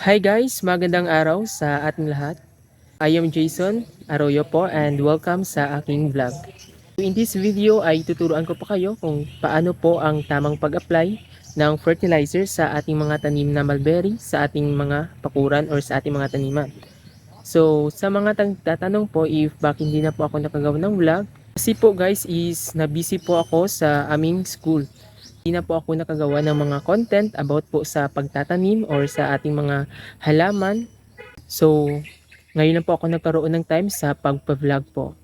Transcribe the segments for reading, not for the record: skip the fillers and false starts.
Hi guys, magandang araw sa ating lahat. I am Jason Arroyo po and welcome sa aking vlog. In this video ay tuturuan ko pa kayo kung paano po ang tamang pag-apply ng fertilizer sa ating mga tanim na mulberry, sa ating mga pakuran or sa ating mga taniman. So sa mga tatanong po if bakit hindi na po ako nakagawa ng vlog, kasi po guys is na busy po ako sa aming school. Hindi na po ako nakagawa ng mga content about po sa pagtatanim or sa ating mga halaman. So, ngayon lang po ako nagkaroon ng time sa pagpa-vlog po.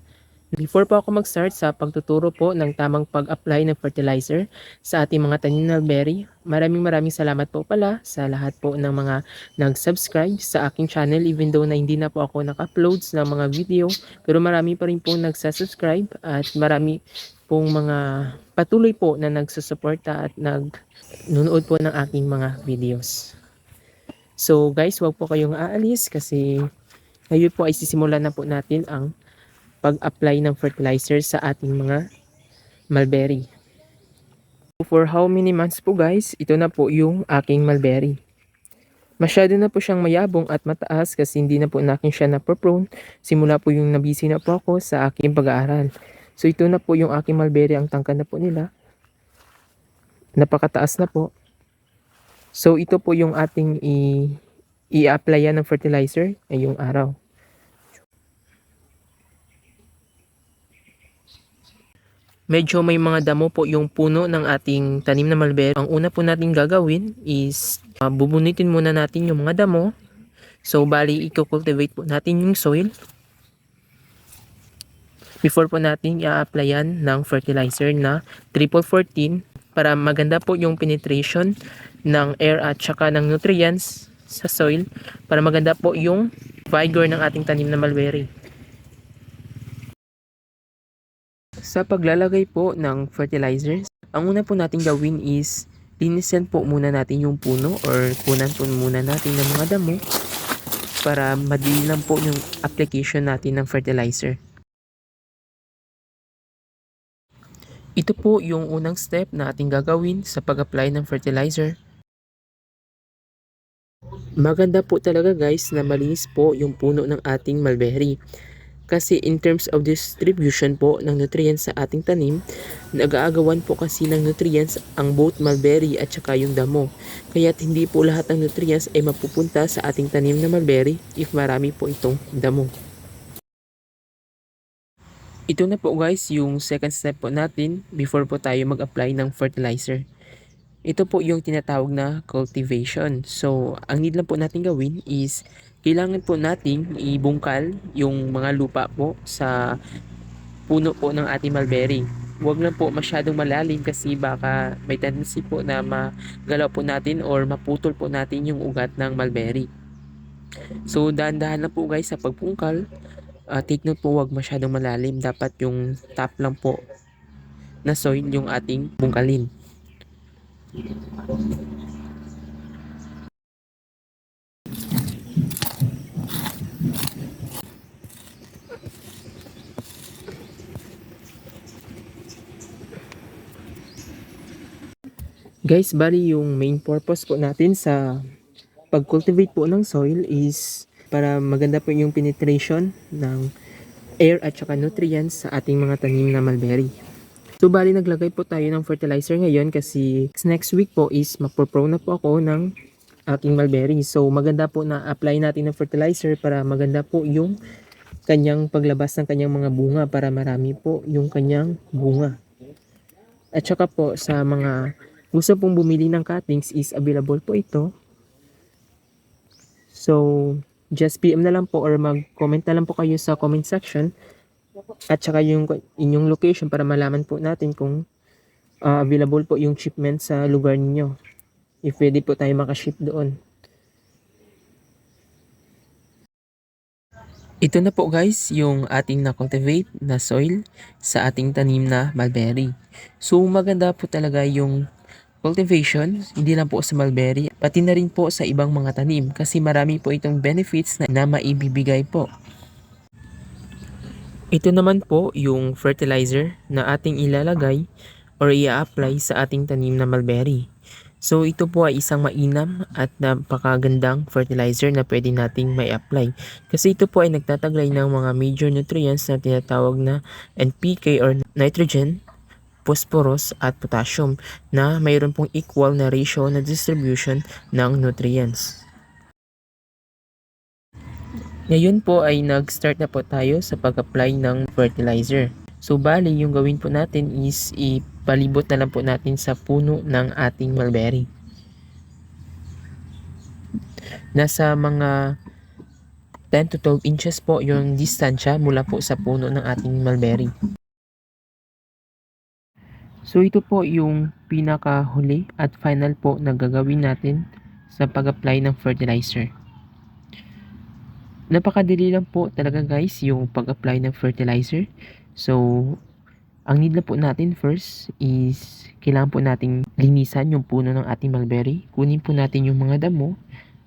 Before po ako mag-start sa pagtuturo po ng tamang pag-apply ng fertilizer sa ating mga tanim na berry, maraming salamat po pala sa lahat po ng mga nag-subscribe sa aking channel even though na hindi na po ako naka-uploads ng mga video, pero marami pa rin po nagsa-subscribe at marami pong mga patuloy po na nagsusuporta at nagnunood po ng aking mga videos. So guys, wag po kayong aalis kasi ngayon po ay sisimulan na po natin ang pag-apply ng fertilizer sa ating mga mulberry. For how many months po guys, ito na po yung aking mulberry. Masyado na po siyang mayabong at mataas kasi hindi na po nakin siya na-prone simula po yung nabisi na po ako sa aking pag-aaral. So ito na po yung aking mulberry, ang tangkad na po nila. Napakataas na po. So ito po yung ating i-applyan ng fertilizer ngayong araw. Medyo may mga damo po yung puno ng ating tanim na mulberry. Ang una po natin gagawin is bubunitin muna natin yung mga damo. So bali i-cultivate po natin yung soil before po natin i-applyan ng fertilizer na triple 14 para maganda po yung penetration ng air at saka ng nutrients sa soil, para maganda po yung vigor ng ating tanim na mulberry. Sa paglalagay po ng fertilizers, ang una po natin gawin is linisin po muna natin yung puno or punan po muna natin ng mga damo para madali lang po yung application natin ng fertilizer. Ito po yung unang step na ating gagawin sa pag-apply ng fertilizer. Maganda po talaga guys na malinis po yung puno ng ating mulberry. Kasi in terms of distribution po ng nutrients sa ating tanim, nag-aagawan po kasi ng nutrients ang both mulberry at saka yung damo. Kaya't hindi po lahat ng nutrients ay mapupunta sa ating tanim na mulberry if marami po itong damo. Ito na po guys yung second step po natin before po tayo mag-apply ng fertilizer. Ito po yung tinatawag na cultivation. So, ang need lang po natin gawin is kailangan po nating ibungkal yung mga lupa po sa puno po ng ating mulberry. Huwag lang po masyadong malalim kasi baka may tendency po na magalaw po natin or maputol po natin yung ugat ng mulberry. So, dahan-dahan lang po guys sa pagbungkal. Take note po, huwag masyadong malalim. Dapat yung top lang po na soil yung ating bungkalin. Guys, bali yung main purpose po natin sa pag-cultivate po ng soil is para maganda po yung penetration ng air at saka nutrients sa ating mga tanim na mulberry. So bali naglagay po tayo ng fertilizer ngayon kasi next week po is magpo-pro na po ako ng aking mulberry. So maganda po na apply natin ng fertilizer para maganda po yung kanyang paglabas ng kanyang mga bunga, para marami po yung kanyang bunga. At saka po sa mga gusto pong bumili ng cuttings is available po ito. So just PM na lang po or mag-comment na lang po kayo sa comment section at saka yung inyong location para malaman po natin kung available po yung shipment sa lugar ninyo. If pwede po tayo makaship doon. Ito na po guys yung ating na-cultivate na soil sa ating tanim na mulberry. So maganda po talaga yung cultivation, hindi lang po sa mulberry, pati na rin po sa ibang mga tanim kasi marami po itong benefits na maibibigay po. Ito naman po yung fertilizer na ating ilalagay or i-apply sa ating tanim na mulberry. So ito po ay isang mainam at napakagandang fertilizer na pwede nating may apply. Kasi ito po ay nagtataglay ng mga major nutrients na tinatawag na NPK or nitrogen, phosphorus at potassium na mayroon pong equal na ratio na distribution ng nutrients. Ngayon po ay nag-start na po tayo sa pag-apply ng fertilizer. So bali, yung gawin po natin is ipalibot na lang po natin sa puno ng ating mulberry. Nasa mga 10 to 12 inches po yung distansya mula po sa puno ng ating mulberry. So ito po yung pinakahuli at final po na gagawin natin sa pag-apply ng fertilizer. Napakadali lang po talaga guys yung pag-apply ng fertilizer. So, ang need na po natin first is kailangan po nating linisan yung puno ng ating mulberry. Kunin po natin yung mga damo.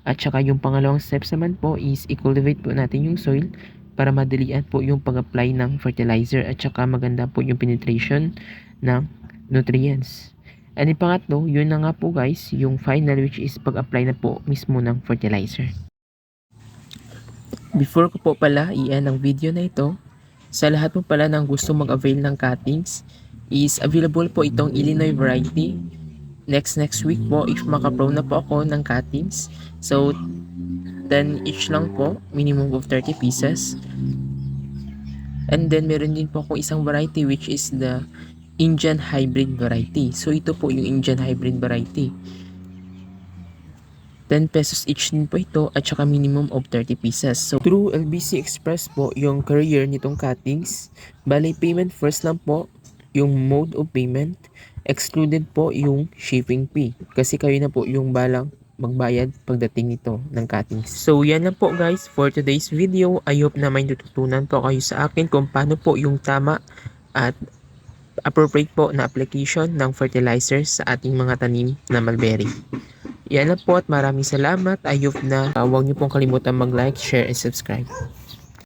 At saka yung pangalawang steps naman po is i-cultivate po natin yung soil para madalian po yung pag-apply ng fertilizer at saka maganda po yung penetration ng nutrients. And yung pangatlo, yun na nga po guys, yung final which is pag-apply na po mismo ng fertilizer. Before ko po pala i-end ang video na ito, sa lahat po pala ng gusto mag-avail ng cuttings, is available po itong Illinois variety. Next week po, if maka-pro na po ako ng cuttings. So, 10 each lang po, minimum of 30 pieces. And then, meron din po akong isang variety which is the Indian hybrid variety. So, ito po yung Indian hybrid variety. 10 pesos each din po ito at saka minimum of 30 pieces. So, through LBC Express po yung courier nitong cuttings. Bali, payment first lang po yung mode of payment. Excluded po yung shipping fee. Kasi kayo na po yung balang magbayad pagdating nito ng cuttings. So, yan lang po guys for today's video. I hope na may natutunan po kayo sa akin kung paano po yung tama at appropriate po na application ng fertilizers sa ating mga tanim na mulberry. Yan na po at maraming salamat. I hope na huwag niyo pong kalimutan mag-like, share, and subscribe.